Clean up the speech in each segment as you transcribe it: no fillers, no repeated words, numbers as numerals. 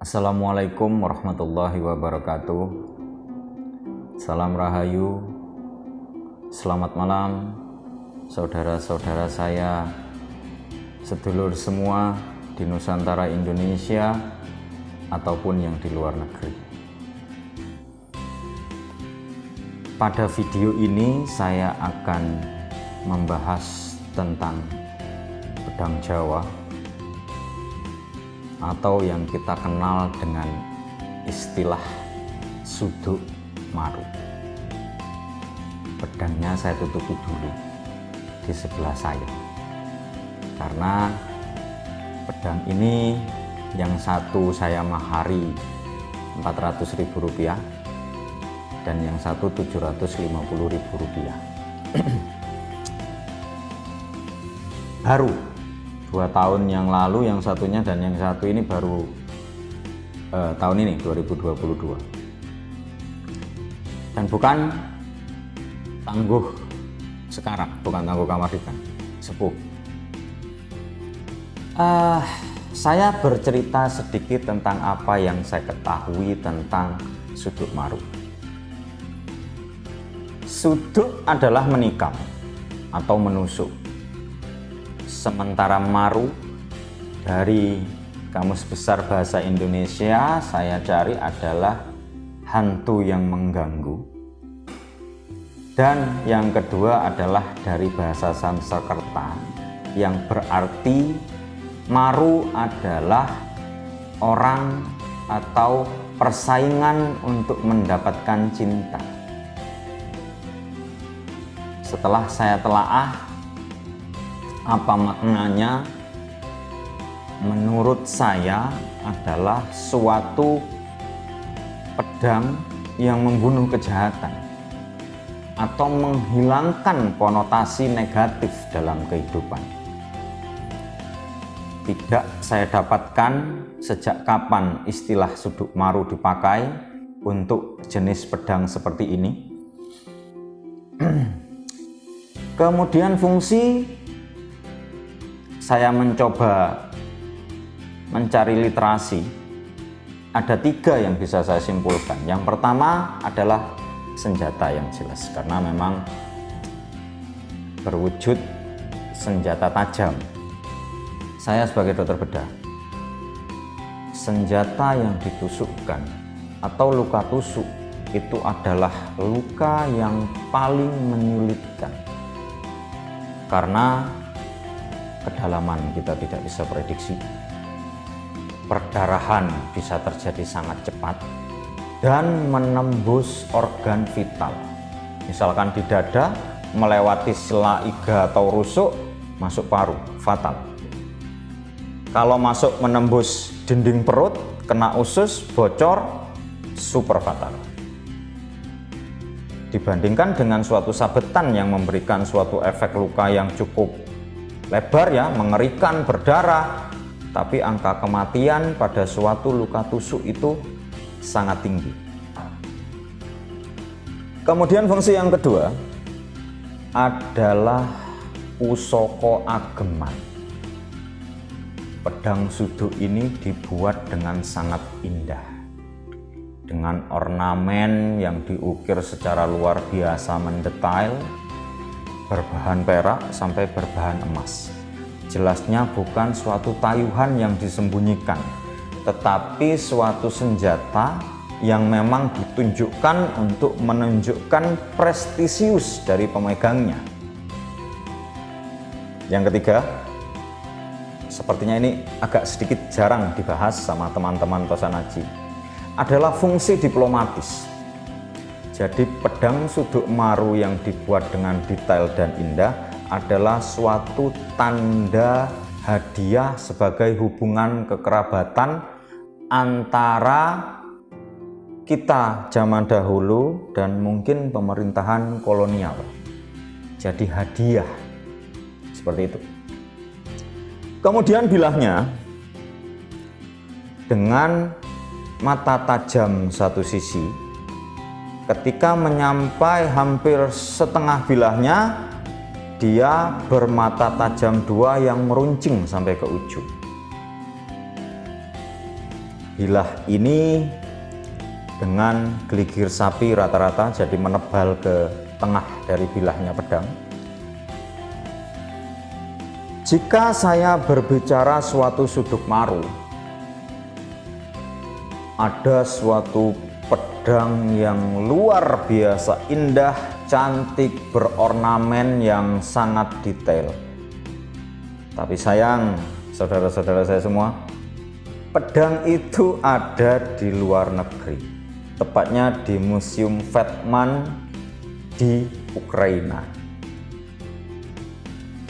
Assalamualaikum warahmatullahi wabarakatuh. Salam Rahayu. Selamat malam saudara-saudara saya, sedulur semua di Nusantara Indonesia ataupun yang di luar negeri. Pada video ini saya akan membahas tentang pedang Jawa atau yang kita kenal dengan istilah Suduk Maru. Pedangnya saya tutupi dulu di sebelah saya, karena pedang ini yang satu saya mahari Rp400.000 dan yang satu Rp750.000. Baru 2 tahun yang lalu yang satunya, dan yang satu ini baru tahun ini 2022, dan bukan tangguh sekarang, bukan tangguh Kamardikan, sepuh. Saya bercerita sedikit tentang apa yang saya ketahui tentang Suduk Maru. Suduk adalah menikam atau menusuk, sementara maru dari Kamus Besar Bahasa Indonesia saya cari adalah hantu yang mengganggu, dan yang kedua adalah dari bahasa Sanskerta yang berarti maru adalah orang atau persaingan untuk mendapatkan cinta. Setelah saya telaah apa maknanya, menurut saya adalah suatu pedang yang membunuh kejahatan atau menghilangkan konotasi negatif dalam kehidupan. Tidak saya dapatkan sejak kapan istilah Suduk Maru dipakai untuk jenis pedang seperti ini. Kemudian fungsi, saya mencoba mencari literasi. Ada 3 yang bisa saya simpulkan. Yang pertama adalah senjata yang jelas, karena memang berwujud senjata tajam. Saya sebagai dokter bedah, senjata yang ditusukkan atau luka tusuk itu adalah luka yang paling menyulitkan, karena kedalaman kita tidak bisa prediksi. Perdarahan bisa terjadi sangat cepat dan menembus organ vital. Misalkan di dada, melewati sela iga atau rusuk, masuk paru, fatal. Kalau masuk menembus dinding perut, kena usus, bocor, super fatal. Dibandingkan dengan suatu sabetan yang memberikan suatu efek luka yang cukup lebar, ya, mengerikan, berdarah, tapi angka kematian pada suatu luka tusuk itu sangat tinggi. Kemudian fungsi yang kedua adalah pusaka ageman. Pedang suduk ini dibuat dengan sangat indah, dengan ornamen yang diukir secara luar biasa mendetail, berbahan perak sampai berbahan emas. Jelasnya bukan suatu tayuhan yang disembunyikan, tetapi suatu senjata yang memang ditunjukkan untuk menunjukkan prestisius dari pemegangnya. Yang ketiga, sepertinya ini agak sedikit jarang dibahas sama teman-teman Tosanaji, adalah fungsi diplomatis. Jadi pedang Suduk Maru yang dibuat dengan detail dan indah adalah suatu tanda hadiah sebagai hubungan kekerabatan antara kita zaman dahulu dan mungkin pemerintahan kolonial. Jadi hadiah seperti itu. Kemudian bilahnya dengan mata tajam satu sisi, ketika menyampai hampir setengah bilahnya, dia bermata tajam 2 yang meruncing sampai ke ujung. bilah ini dengan geligir sapi rata-rata, jadi menebal ke tengah dari bilahnya pedang. Jika saya berbicara suatu suduk maru, ada suatu pedang yang luar biasa indah, cantik, berornamen yang sangat detail. Tapi sayang, saudara-saudara saya semua, pedang itu ada di luar negeri, tepatnya di Museum Vetman di Ukraina.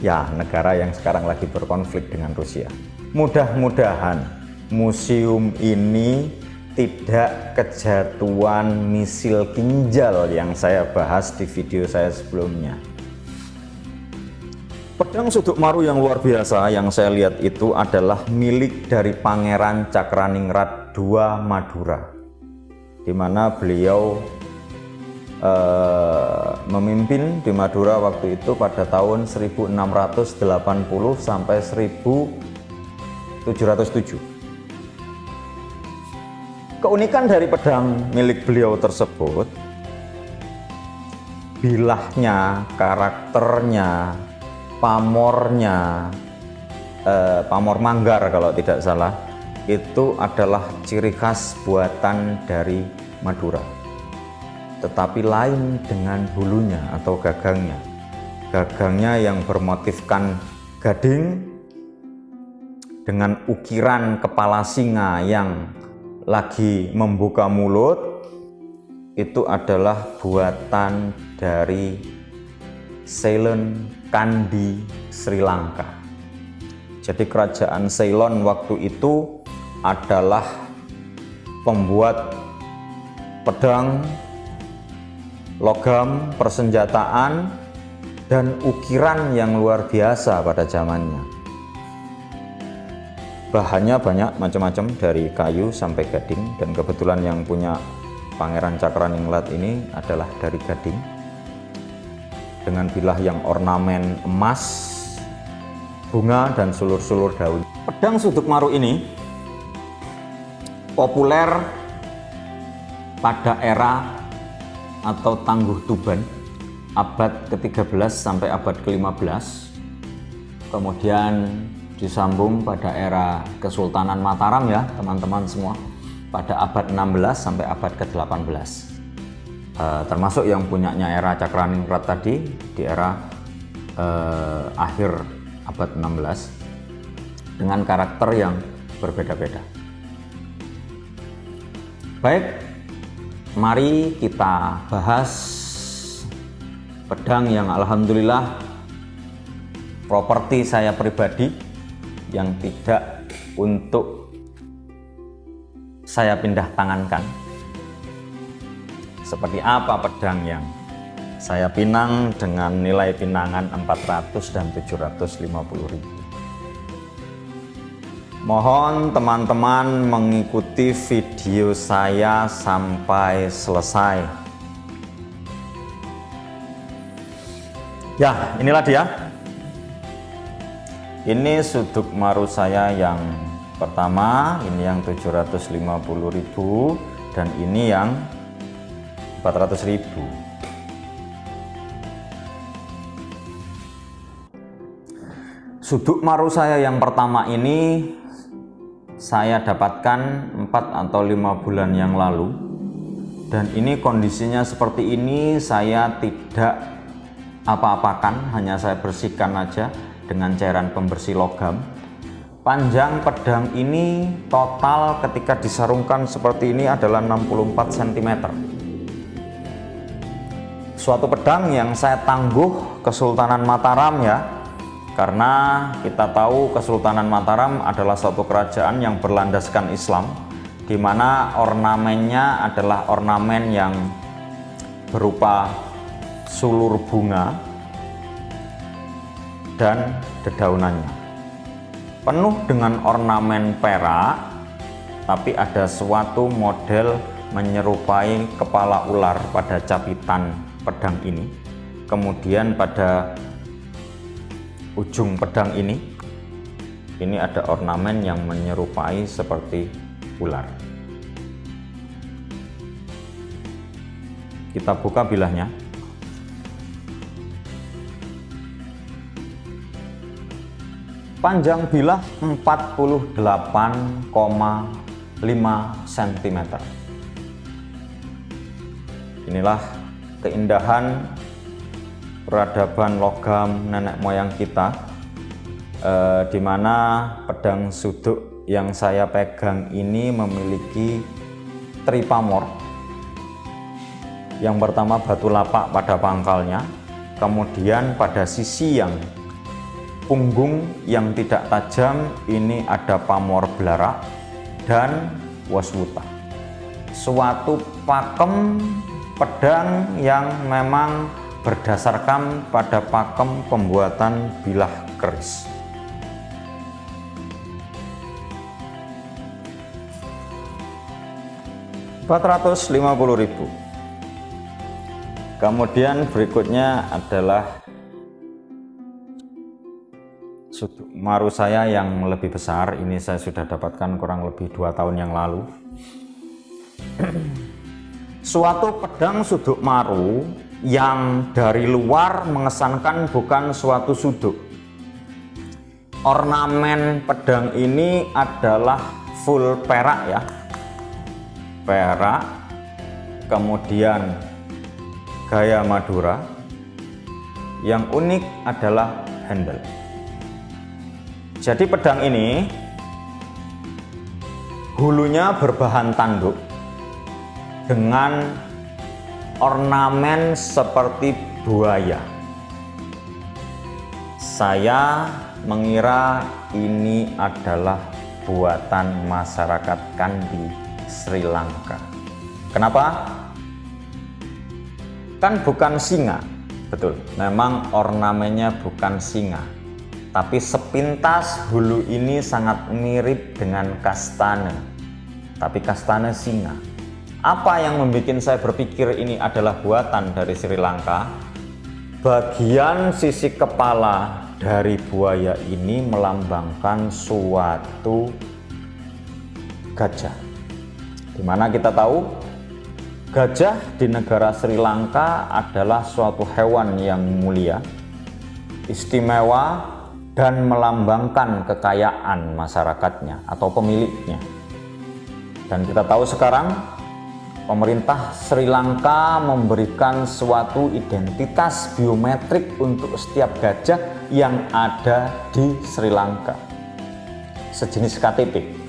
Ya, negara yang sekarang lagi berkonflik dengan Rusia. Mudah-mudahan museum ini tidak kejatuhan misil kinjal yang saya bahas di video saya sebelumnya. Pedang suduk maru yang luar biasa yang saya lihat itu adalah milik dari Pangeran Cakraningrat II Madura, di mana beliau memimpin di Madura waktu itu pada tahun 1680 sampai 1707. Keunikan dari pedang milik beliau tersebut, bilahnya, karakternya, pamornya, pamor manggar kalau tidak salah, itu adalah ciri khas buatan dari Madura. Tetapi lain dengan bulunya atau gagangnya. Gagangnya yang bermotifkan gading dengan ukiran kepala singa yang lagi membuka mulut, itu adalah buatan dari Ceylon, Kandy, Sri Lanka. Jadi kerajaan Ceylon waktu itu adalah pembuat pedang, logam, persenjataan, dan ukiran yang luar biasa pada zamannya. Bahannya banyak macam-macam, dari kayu sampai gading, dan kebetulan yang punya Pangeran Cakraningrat ini adalah dari gading, dengan bilah yang ornamen emas, bunga, dan sulur-sulur daun. Pedang suduk maru ini populer pada era atau Tangguh Tuban abad ke-13 sampai abad ke-15, kemudian disambung pada era Kesultanan Mataram ya teman-teman semua, pada abad 16 sampai abad ke-18, termasuk yang punyanya era Cakraningrat tadi di era akhir abad 16 dengan karakter yang berbeda-beda. Baik, mari kita bahas pedang yang alhamdulillah properti saya pribadi, yang tidak untuk saya pindah tangankan. Seperti apa pedang yang saya pinang dengan nilai pinangan 400 dan 750 ribu. Mohon teman-teman mengikuti video saya sampai selesai. Ya, inilah dia. Ini suduk maru saya yang pertama, ini yang 750 ribu, dan ini yang 400 ribu. Suduk maru saya yang pertama ini saya dapatkan 4 atau 5 bulan yang lalu, dan ini kondisinya seperti ini. Saya tidak apa-apakan, hanya saya bersihkan aja dengan cairan pembersih logam. Panjang pedang ini total ketika disarungkan seperti ini adalah 64 cm. Suatu pedang yang saya tangguh Kesultanan Mataram ya, karena kita tahu Kesultanan Mataram adalah suatu kerajaan yang berlandaskan Islam, di mana ornamennya adalah ornamen yang berupa sulur bunga dan dedaunannya, penuh dengan ornamen perak, tapi ada suatu model menyerupai kepala ular pada capitan pedang ini. Kemudian pada ujung pedang ini ada ornamen yang menyerupai seperti ular. Kita buka bilahnya. Panjang bilah 48,5 cm. Inilah keindahan peradaban logam nenek moyang kita, di mana pedang suduk yang saya pegang ini memiliki tripamor. Yang pertama batu lapak pada pangkalnya, kemudian pada sisi yang punggung yang tidak tajam ini ada pamor belarak dan waswuta. Suatu pakem pedang yang memang berdasarkan pada pakem pembuatan bilah keris. Rp450.000. Kemudian berikutnya adalah suduk maru saya yang lebih besar. Ini saya sudah dapatkan kurang lebih 2 tahun yang lalu. Suatu pedang suduk maru yang dari luar mengesankan bukan suatu suduk. Ornamen pedang ini adalah full perak ya, perak, kemudian gaya Madura. Yang unik adalah handle. Jadi pedang ini hulunya berbahan tanduk dengan ornamen seperti buaya. Saya mengira ini adalah buatan masyarakat Kandi, Sri Lanka. Kenapa? Kan bukan singa, betul. Memang ornamennya bukan singa, tapi sepintas hulu ini sangat mirip dengan kastane, tapi kastane singa. Apa yang membuat saya berpikir ini adalah buatan dari Sri Lanka? Bagian sisi kepala dari buaya ini melambangkan suatu gajah. Dimana kita tahu gajah di negara Sri Lanka adalah suatu hewan yang mulia, istimewa, dan melambangkan kekayaan masyarakatnya atau pemiliknya. Dan kita tahu sekarang pemerintah Sri Lanka memberikan suatu identitas biometrik untuk setiap gajah yang ada di Sri Lanka, sejenis KTP.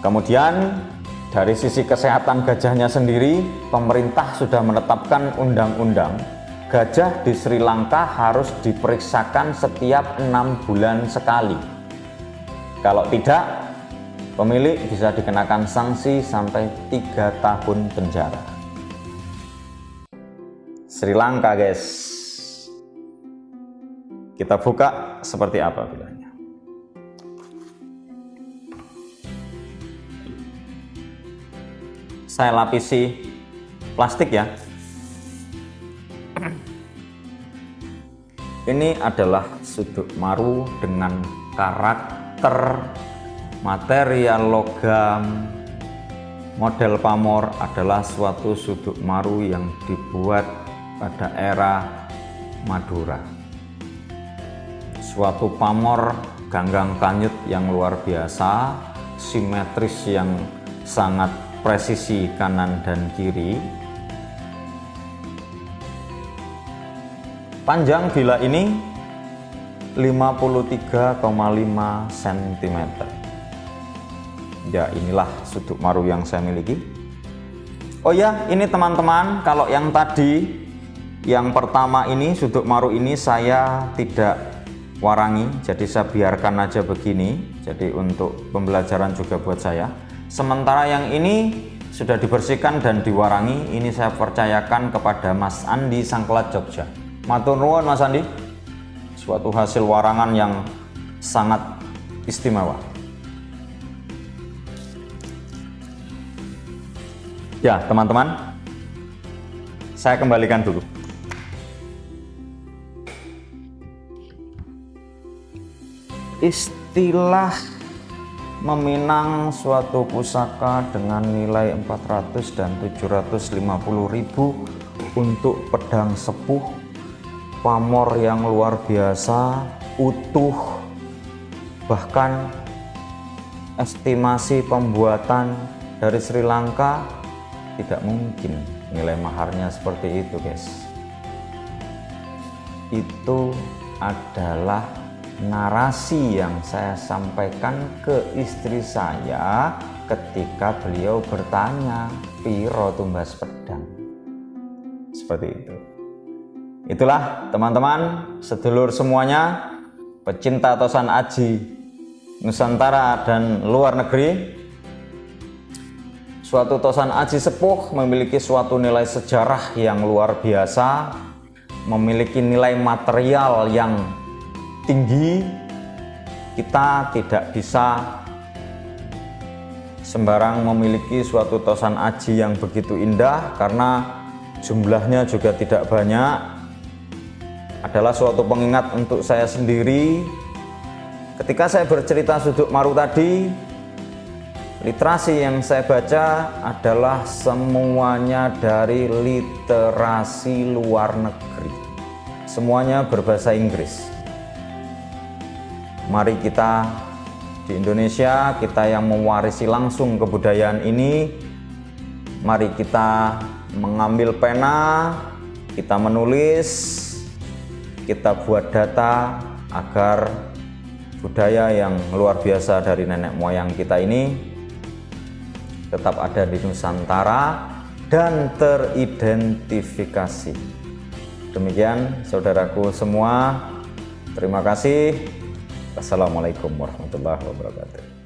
Kemudian dari sisi kesehatan gajahnya sendiri, pemerintah sudah menetapkan undang-undang gajah di Sri Lanka harus diperiksakan setiap 6 bulan sekali. Kalau tidak, pemilik bisa dikenakan sanksi sampai 3 tahun penjara. Sri Lanka, guys. Kita buka seperti apa bilahnya. Saya lapisi plastik ya. Ini adalah suduk maru dengan karakter material logam. Model pamor adalah suatu suduk maru yang dibuat pada era Madura. Suatu pamor ganggang kanyut yang luar biasa, simetris yang sangat presisi kanan dan kiri. Panjang bilah ini 53,5 cm. Ya, inilah suduk maru yang saya miliki. Oh ya, ini teman-teman, kalau yang tadi, yang pertama ini, suduk maru ini saya tidak warangi, jadi saya biarkan aja begini. Jadi untuk pembelajaran juga buat saya. Sementara yang ini sudah dibersihkan dan diwarangi, ini saya percayakan kepada Mas Andi Sangklat Jogja. Matur nuwun Mas Andi, suatu hasil warangan yang sangat istimewa. Ya teman-teman, saya kembalikan dulu. Istilah meminang suatu pusaka dengan nilai 400 dan 750.000 untuk pedang sepuh, pamor yang luar biasa, utuh, bahkan estimasi pembuatan dari Sri Lanka tidak mungkin nilai maharnya seperti itu, guys. Itu adalah narasi yang saya sampaikan ke istri saya ketika beliau bertanya, "Piro tumbas pedang?" Seperti itu. Itulah teman-teman, sedulur semuanya, pecinta tosan aji Nusantara dan luar negeri. Suatu tosan aji sepuh memiliki suatu nilai sejarah yang luar biasa, memiliki nilai material yang tinggi. Kita tidak bisa sembarang memiliki suatu tosan aji yang begitu indah karena jumlahnya juga tidak banyak. Adalah suatu pengingat untuk saya sendiri. Ketika saya bercerita Suduk Maru tadi, literasi yang saya baca adalah semuanya dari literasi luar negeri. Semuanya berbahasa Inggris. Mari kita di Indonesia, kita yang mewarisi langsung kebudayaan ini, mari kita mengambil pena, kita menulis, kita buat data agar budaya yang luar biasa dari nenek moyang kita ini tetap ada di Nusantara dan teridentifikasi. Demikian saudaraku semua, terima kasih. Assalamualaikum warahmatullahi wabarakatuh.